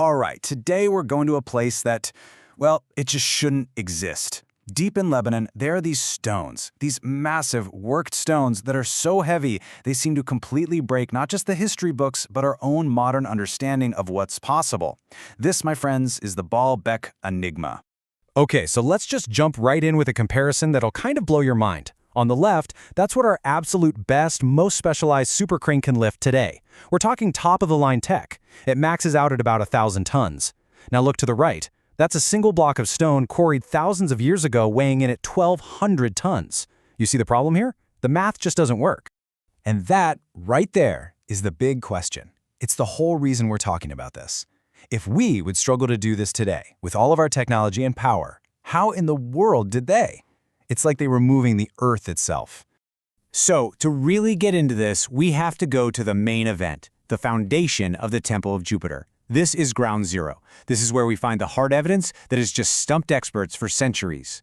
All right, today we're going to a place that, well, it just shouldn't exist. Deep in Lebanon, there are these stones, these massive worked stones that are so heavy they seem to completely break not just the history books, but our own modern understanding of what's possible. This, my friends, is the Baalbek Enigma. Okay, so let's just jump right in with a comparison that'll kind of blow your mind. On the left, that's what our absolute best, most specialized super crane can lift today. We're talking top-of-the-line tech. It maxes out at about 1,000 tons. Now look to the right. That's a single block of stone quarried thousands of years ago weighing in at 1,200 tons. You see the problem here? The math just doesn't work. And that, right there, is the big question. It's the whole reason we're talking about this. If we would struggle to do this today, with all of our technology and power, how in the world did they? It's like they were moving the Earth itself. So, to really get into this, we have to go to the main event, the foundation of the Temple of Jupiter. This is ground zero. This is where we find the hard evidence that has just stumped experts for centuries.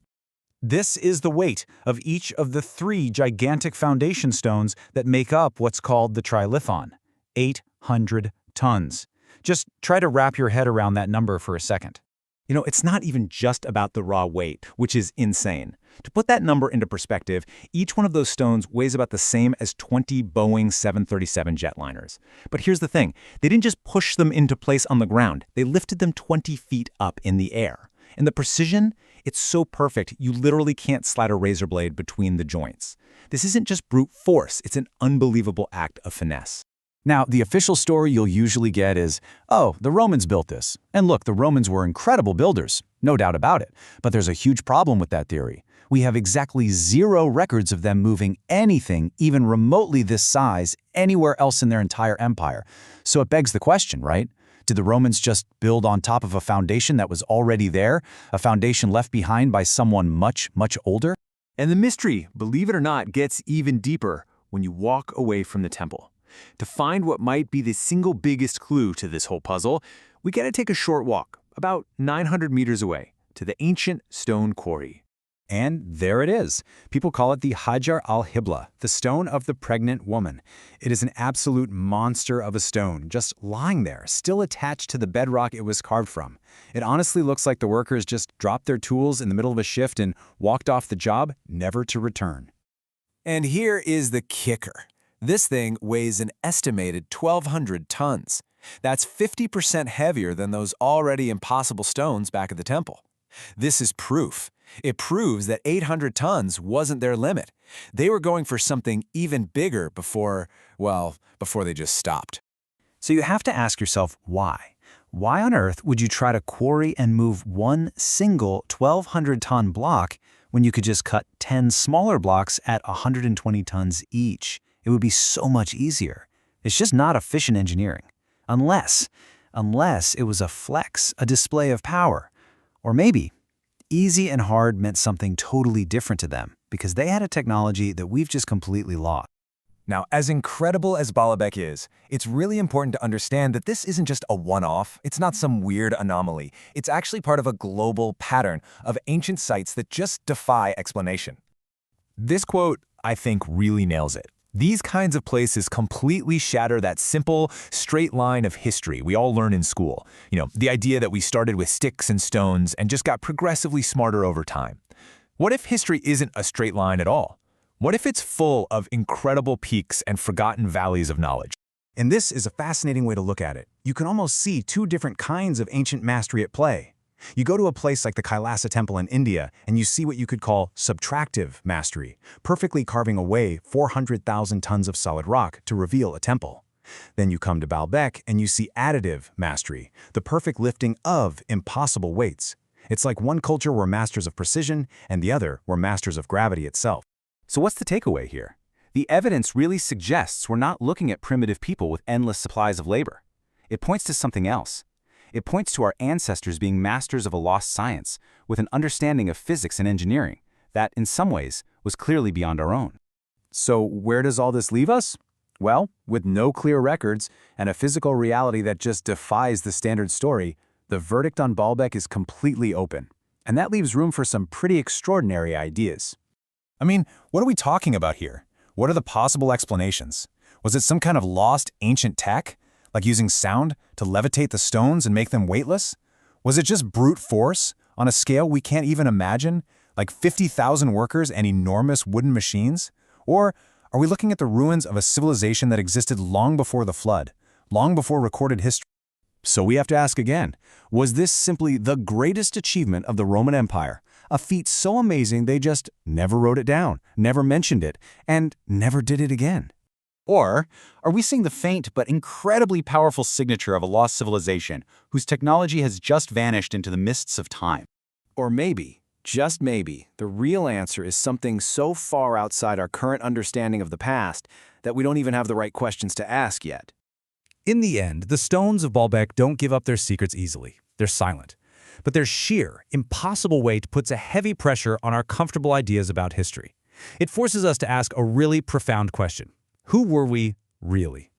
This is the weight of each of the 3 gigantic foundation stones that make up what's called the Trilithon, 800 tons. Just try to wrap your head around that number for a second. You know, it's not even just about the raw weight, which is insane. To put that number into perspective, each one of those stones weighs about the same as 20 Boeing 737 jetliners. But here's the thing, they didn't just push them into place on the ground, they lifted them 20 feet up in the air. And the precision, it's so perfect, you literally can't slide a razor blade between the joints. This isn't just brute force, it's an unbelievable act of finesse. Now, the official story you'll usually get is, oh, the Romans built this. And look, the Romans were incredible builders, no doubt about it. But there's a huge problem with that theory. We have exactly 0 records of them moving anything even remotely this size anywhere else in their entire empire. So it begs the question, right? Did the Romans just build on top of a foundation that was already there, a foundation left behind by someone much, much older? And the mystery, believe it or not, gets even deeper when you walk away from the temple. To find what might be the single biggest clue to this whole puzzle, we gotta take a short walk, about 900 meters away, to the ancient stone quarry. And there it is. People call it the Hajar al-Hibla, the stone of the pregnant woman. It is an absolute monster of a stone, just lying there, still attached to the bedrock it was carved from. It honestly looks like the workers just dropped their tools in the middle of a shift and walked off the job, never to return. And here is the kicker. This thing weighs an estimated 1,200 tons. That's 50% heavier than those already impossible stones back at the temple. This is proof. It proves that 800 tons wasn't their limit. They were going for something even bigger before they just stopped. So you have to ask yourself why. Why on earth would you try to quarry and move one single 1,200-ton block when you could just cut 10 smaller blocks at 120 tons each? It would be so much easier. It's just not efficient engineering. Unless it was a flex, a display of power. Or maybe easy and hard meant something totally different to them because they had a technology that we've just completely lost. Now, as incredible as Baalbek is, it's really important to understand that this isn't just a one-off. It's not some weird anomaly. It's actually part of a global pattern of ancient sites that just defy explanation. This quote, I think, really nails it. These kinds of places completely shatter that simple, straight line of history we all learn in school. You know, the idea that we started with sticks and stones and just got progressively smarter over time. What if history isn't a straight line at all? What if it's full of incredible peaks and forgotten valleys of knowledge? And this is a fascinating way to look at it. You can almost see 2 different kinds of ancient mastery at play. You go to a place like the Kailasa Temple in India, and you see what you could call subtractive mastery, perfectly carving away 400,000 tons of solid rock to reveal a temple. Then you come to Baalbek, and you see additive mastery, the perfect lifting of impossible weights. It's like one culture were masters of precision, and the other were masters of gravity itself. So what's the takeaway here? The evidence really suggests we're not looking at primitive people with endless supplies of labor. It points to something else. It points to our ancestors being masters of a lost science, with an understanding of physics and engineering that, in some ways, was clearly beyond our own. So where does all this leave us? Well, with no clear records and a physical reality that just defies the standard story, the verdict on Baalbek is completely open. And that leaves room for some pretty extraordinary ideas. I mean, what are we talking about here? What are the possible explanations? Was it some kind of lost ancient tech? Like using sound to levitate the stones and make them weightless? Was it just brute force on a scale we can't even imagine, like 50,000 workers and enormous wooden machines? Or are we looking at the ruins of a civilization that existed long before the flood, long before recorded history? So we have to ask again, was this simply the greatest achievement of the Roman Empire? A feat so amazing they just never wrote it down, never mentioned it, and never did it again? Or are we seeing the faint but incredibly powerful signature of a lost civilization whose technology has just vanished into the mists of time? Or maybe, just maybe, the real answer is something so far outside our current understanding of the past that we don't even have the right questions to ask yet. In the end, the stones of Baalbek don't give up their secrets easily. They're silent. But their sheer, impossible weight puts a heavy pressure on our comfortable ideas about history. It forces us to ask a really profound question. Who were we, really?